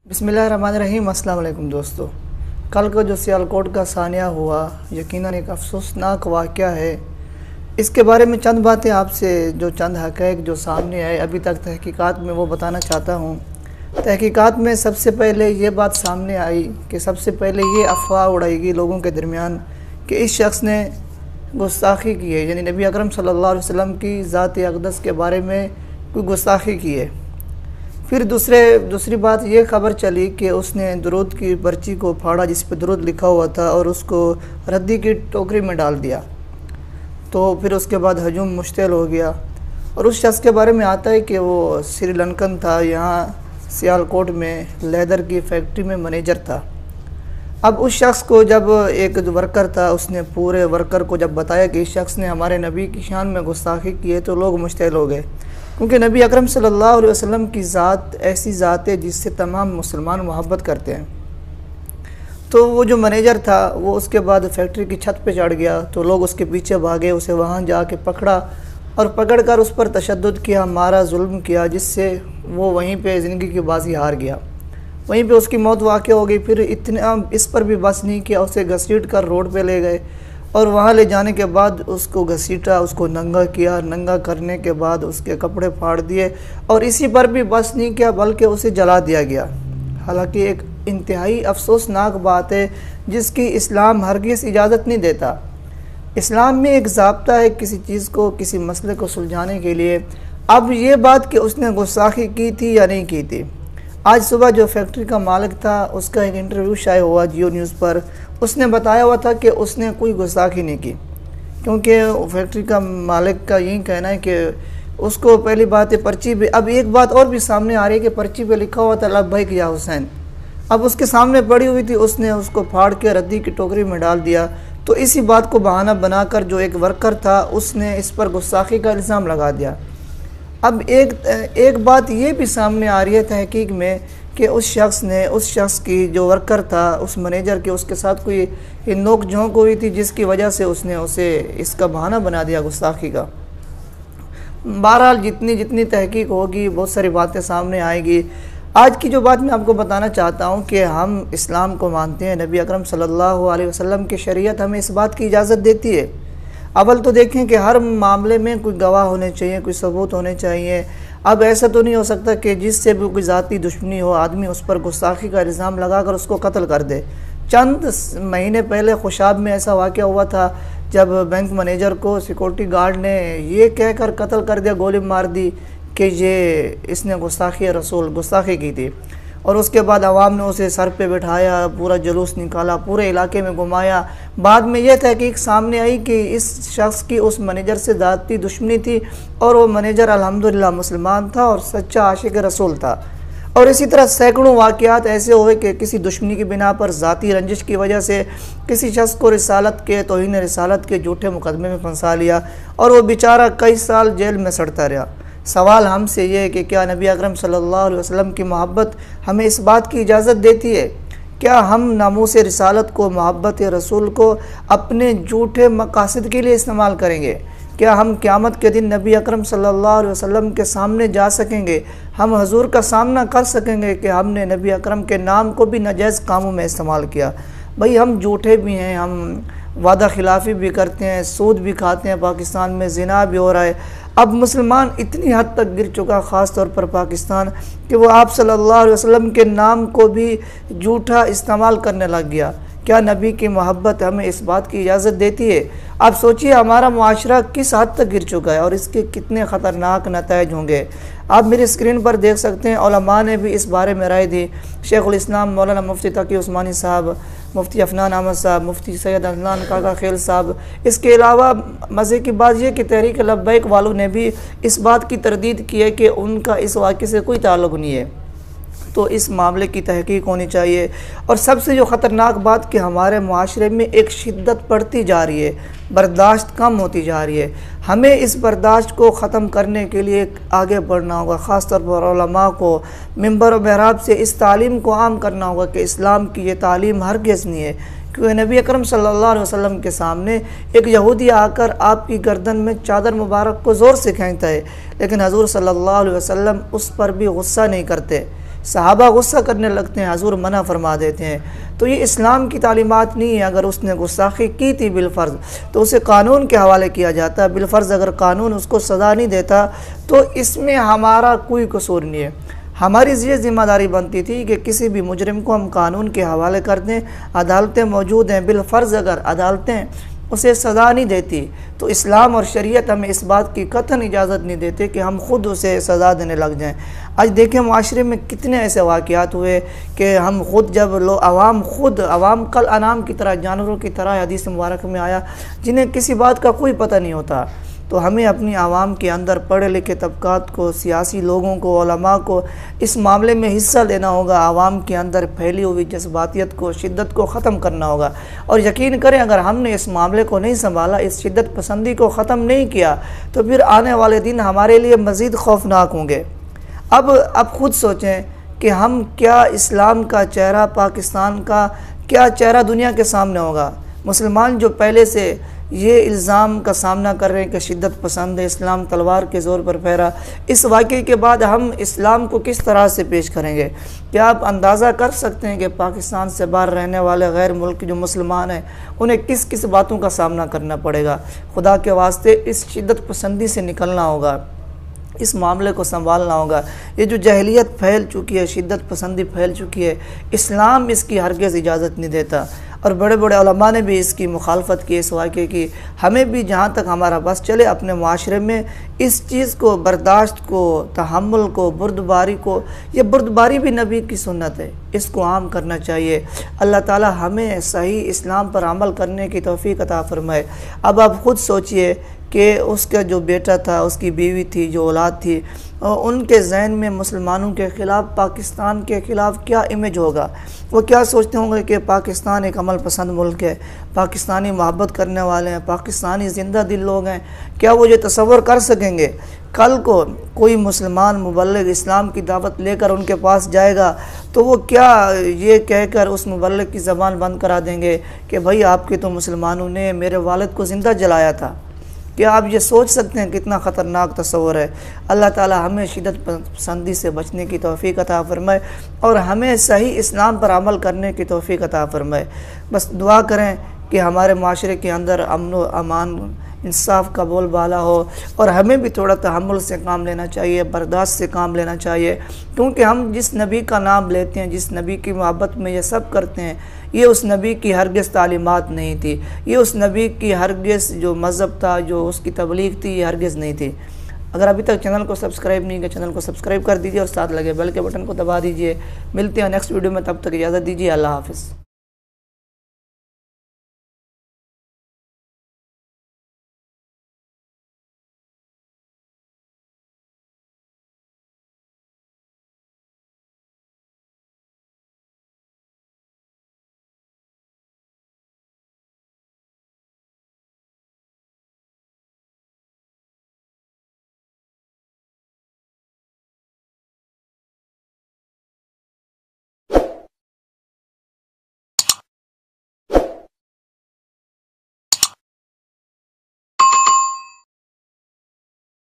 बिस्मिल्लाहिर्रहमानिर्रहीम। अस्सलाम वालेकुम दोस्तों, कल को जो सियालकोट का सानिया हुआ यकीनन एक अफसोसनाक वाक़या है। इसके बारे में चंद बातें आपसे जो चंद हक़ाइक़ जो सामने आए अभी तक तहकीकात में वो बताना चाहता हूँ। तहकीकात में सबसे पहले ये बात सामने आई कि सबसे पहले ये अफवाह उड़ाई गई लोगों के दरमियान कि इस शख्स ने गुस्ताखी की है, यानी नबी अकरम सल्लल्लाहु अलैहि वसल्लम की ज़ात अक़दस के बारे में कोई गुस्ताखी की है। फिर दूसरी बात ये ख़बर चली कि उसने दुरूद की पर्ची को फाड़ा जिस पर दुरूद लिखा हुआ था और उसको रद्दी की टोकरी में डाल दिया। तो फिर उसके बाद हजूम मुश्तल हो गया और उस शख्स के बारे में आता है कि वो श्रीलंकन था, यहाँ सियालकोट में लेदर की फैक्ट्री में मैनेजर था। अब उस शख्स को जब एक जो वर्कर था उसने पूरे वर्कर को जब बताया कि इस शख्स ने हमारे नबी की शान में गुस्ताखी की है तो लोग मुश्तल हो गए, क्योंकि नबी अकरम सल्लल्लाहु अलैहि वसल्लम की ज़ात ऐसी ज़ात है जिससे तमाम मुसलमान मोहब्बत करते हैं। तो वो जो मैनेजर था वो उसके बाद फैक्ट्री की छत पे चढ़ गया तो लोग उसके पीछे भागे, उसे वहाँ जाके पकड़ा और पकड़कर उस पर तशद्दुद किया, मारा, जुल्म किया, जिससे वो वहीं पे ज़िंदगी की बाजी हार गया। वहीं पे उसकी मौत वाक़ हो गई। फिर इतना इस पर भी बस नहीं किया, उसे घसीट कर रोड पे ले गए और वहाँ ले जाने के बाद उसको घसीटा, उसको नंगा किया। नंगा करने के बाद उसके कपड़े फाड़ दिए और इसी पर भी बस नहीं किया बल्कि उसे जला दिया गया। हालांकि एक इंतहाई अफसोसनाक बात है जिसकी इस्लाम हरगिज़ इजाज़त नहीं देता। इस्लाम में एक ज़ाब्ता है किसी चीज़ को, किसी मसले को सुलझाने के लिए। अब ये बात कि उसने गुस्ताखी की थी या नहीं की थी, आज सुबह जो फैक्ट्री का मालिक था उसका एक इंटरव्यू शाये हुआ जियो न्यूज़ पर। उसने बताया हुआ था कि उसने कोई गुस्ताखी नहीं की, क्योंकि फैक्ट्री का मालिक का यही कहना है कि उसको पहली बात है पर्ची पे, अब एक बात और भी सामने आ रही है कि पर्ची पे लिखा हुआ था लब्बैक या हुसैन। अब उसके सामने पड़ी हुई थी, उसने उसको फाड़ के रद्दी की टोकरी में डाल दिया। तो इसी बात को बहाना बनाकर जो एक वर्कर था उसने इस पर गुस्ताखी का इल्ज़ाम लगा दिया। अब एक बात ये भी सामने आ रही है तहकीक में कि उस शख्स की जो वर्कर था, उस मैनेजर के, उसके साथ कोई नोक झोंक हुई थी जिसकी वजह से उसने उसे इसका बहाना बना दिया गुस्ताखी का। बहरहाल जितनी तहकीक होगी बहुत सारी बातें सामने आएगी। आज की जो बात मैं आपको बताना चाहता हूँ कि हम इस्लाम को मानते हैं, नबी अकरम सल्लल्लाहु अलैहि वसल्लम की शरीयत हमें इस बात की इजाज़त देती है। अव्वल तो देखें कि हर मामले में कोई गवाह होने चाहिए, कोई सबूत होने चाहिए। अब ऐसा तो नहीं हो सकता कि जिससे भी कोई ज़ाती दुश्मनी हो आदमी उस पर गुस्ताखी का इल्ज़ाम लगाकर उसको कत्ल कर दे। चंद महीने पहले खुशाब में ऐसा वाक़या हुआ था जब बैंक मैनेजर को सिक्योरिटी गार्ड ने ये कहकर कत्ल कर दिया, गोली मार दी कि ये इसने गुस्ताखी की थी। और उसके बाद आवाम ने उसे सर पे बिठाया, पूरा जुलूस निकाला, पूरे इलाके में घुमाया। बाद में यह तहकीक सामने आई कि इस शख्स की उस मैनेजर से ज़ाती दुश्मनी थी और वो मैनेजर अल्हम्दुलिल्लाह मुसलमान था और सच्चा आशिक रसूल था। और इसी तरह सैकड़ों वाक़यात ऐसे हुए कि किसी दुश्मनी की बिना पर, ज़ाती रंजिश की वजह से किसी शख्स को तौहीन रिसालत के झूठे मुकदमे में फंसा लिया और वो बेचारा कई साल जेल में सड़ता रहा। सवाल हमसे ये है कि क्या नबी अकरम सल्लल्लाहु अलैहि वसल्लम की मोहब्बत हमें इस बात की इजाज़त देती है? क्या हम नामूस रिसालत को, मोहब्बत रसूल को अपने झूठे मकासद के लिए इस्तेमाल करेंगे? क्या हम क़यामत के दिन नबी अकरम सल्लल्लाहु अलैहि वसल्लम के सामने जा सकेंगे? हम हजूर का सामना कर सकेंगे कि हमने नबी अकरम के नाम को भी नाजायज़ कामों में इस्तेमाल किया? भाई हम झूठे भी हैं, हम वादा खिलाफ़ी भी करते हैं, सूद भी खाते हैं, पाकिस्तान में ज़िना भी हो रहा है। अब मुसलमान इतनी हद तक गिर चुका, ख़ास तौर पर पाकिस्तान, कि वो आप सल्लल्लाहु अलैहि वसल्लम के नाम को भी झूठा इस्तेमाल करने लग गया। क्या नबी की मोहब्बत हमें इस बात की इजाज़त देती है? आप सोचिए हमारा मुआशरा किस हद तक गिर चुका है और इसके कितने ख़तरनाक नताइज होंगे। आप मेरी स्क्रीन पर देख सकते हैं, उलमा ने भी इस बारे में राय दी। शेखुल इस्लाम मौलाना मुफ्ती तकी उस्मानी साहब, मुफ्ती अफनान अहमद साहब, मुफ्ती सैयद अदनान काका खेल साहब। इसके अलावा मज़े की बात यह कि तहरीक लब्बैक वालों ने भी इस बात की तरदीद की है कि उनका इस वाक़े से कोई ताल्लुक़ नहीं है। तो इस मामले की तहकीक होनी चाहिए। और सबसे जो ख़तरनाक बात कि हमारे मुआशरे में एक शिद्दत बढ़ती जा रही है, बर्दाश्त कम होती जा रही है। हमें इस बर्दाश्त को ख़त्म करने के लिए आगे बढ़ना होगा। ख़ास तौर पर उलमा को मिंबर और महराब से इस तालीम को आम करना होगा कि इस्लाम की ये तालीम हरगिज़ नहीं है। क्योंकि नबी अकरम सल्लल्लाहु अलैहि वसल्लम के सामने एक यहूदी आकर आपकी गर्दन में चादर मुबारक को ज़ोर से खींचता है, लेकिन हजूर सल्लल्लाहु अलैहि वसल्लम उस पर भी गुस्सा नहीं करते। सहाबा गुस्सा करने लगते हैं, हजूर मना फरमा देते हैं। तो ये इस्लाम की तालीमात नहीं है। अगर उसने गुस्ताखी की थी बिलफ़र्ज़ तो उसे कानून के हवाले किया जाता है। बिलफ़र्ज़ अगर कानून उसको सज़ा नहीं देता तो इसमें हमारा कोई कसूर नहीं है। हमारी ये ज़िम्मेदारी बनती थी कि किसी भी मुजरिम को हम कानून के हवाले कर दें। अदालतें मौजूद हैं, बिलफ़र्ज़ अगर अदालतें उसे सज़ा नहीं देती तो इस्लाम और शरीयत हमें इस बात की कतई इजाज़त नहीं देते कि हम ख़ुद उसे सज़ा देने लग जाएं। आज देखें माशरे में कितने ऐसे वाक़यात हुए कि हम ख़ुद जब अवाम कल अनाम की तरह, जानवरों की तरह, हदीस मुबारक में आया, जिन्हें किसी बात का कोई पता नहीं होता। तो हमें अपनी आवाम के अंदर पढ़े लिखे तबकात को, सियासी लोगों को, उलमा को इस मामले में हिस्सा लेना होगा। आवाम के अंदर फैली हुई जज्बातियत को, शिद्दत को ख़त्म करना होगा। और यकीन करें अगर हमने इस मामले को नहीं संभाला, इस शिद्दत पसंदी को ख़त्म नहीं किया तो फिर आने वाले दिन हमारे लिए मज़ीद खौफनाक होंगे। अब ख़ुद सोचें कि हम क्या इस्लाम का चेहरा, पाकिस्तान का क्या चेहरा दुनिया के सामने होगा। मुसलमान जो पहले से ये इल्ज़ाम का सामना कर रहे हैं कि शिद्दत पसंद है, इस्लाम तलवार के ज़ोर पर फहरा, इस वाक़े के बाद हम इस्लाम को किस तरह से पेश करेंगे? क्या आप अंदाज़ा कर सकते हैं कि पाकिस्तान से बाहर रहने वाले गैर मुल्क जो मुसलमान हैं उन्हें किस किस बातों का सामना करना पड़ेगा? खुदा के वास्ते इस शिद्दत पसंदी से निकलना होगा, इस मामले को संभालना होगा। ये जो जहलियत फैल चुकी है, शिद्दत पसंदी फैल चुकी है, इस्लाम इसकी हरगिज़ इजाज़त नहीं देता। और बड़े बड़े उलमा ने भी इसकी मुखालफत की, इस वाक़े की। हमें भी जहाँ तक हमारा बस चले अपने माशरे में इस चीज़ को, बर्दाश्त को, तहम्मुल को, बुर्दबारी को, ये बुर्दबारी भी नबी की सुन्नत है, इसको आम करना चाहिए। अल्लाह ताला हमें सही इस्लाम पर अमल करने की तौफ़ीक़ अता फ़रमाए। अब आप ख़ुद सोचिए कि उसका जो बेटा था, उसकी बीवी थी, जो औलाद थी, उनके जहन में मुसलमानों के ख़िलाफ़, पाकिस्तान के ख़िलाफ़ क्या इमेज होगा? वो क्या सोचते होंगे कि पाकिस्तान एक अमल पसंद मुल्क है, पाकिस्तानी मोहब्बत करने वाले हैं, पाकिस्तानी ज़िंदा दिल लोग हैं। क्या वो ये तसव्वुर कर सकेंगे कल को कोई मुसलमान मुबल्लिग इस्लाम की दावत लेकर उनके पास जाएगा तो वो क्या ये कहकर उस मुबल्लिग की ज़बान बंद करा देंगे कि भाई आपके तो मुसलमानों ने मेरे वालिद को ज़िंदा जलाया था? क्या आप ये सोच सकते हैं कितना ख़तरनाक तस्वर है? अल्लाह ताला हमें शिद्दत पसंदी से बचने की तौफ़ीक़ अता फ़रमाए और हमें सही इस्लाम पर अमल करने की तौफ़ीक़ अता फ़रमाए। बस दुआ करें कि हमारे माशरे के अंदर अमन व अमान, इंसाफ का बोलबाला हो और हमें भी थोड़ा तहम्मुल से काम लेना चाहिए, बर्दाश्त से काम लेना चाहिए। क्योंकि हम जिस नबी का नाम लेते हैं, जिस नबी की मोहब्बत में ये सब करते हैं, ये उस नबी की हरगिज़ तालीमात नहीं थी, ये उस नबी की हरगिज़ जो मज़हब था, जो उसकी तबलीग थी, ये हरगिज़ नहीं थी। अगर अभी तक चैनल को सब्सक्राइब नहीं किया, चैनल को सब्सक्राइब कर दीजिए और साथ लगे बेल के बटन को दबा दीजिए। मिलते हैं नेक्स्ट वीडियो में, तब तक इजाज़त दीजिए। अल्लाह हाफ़िज़।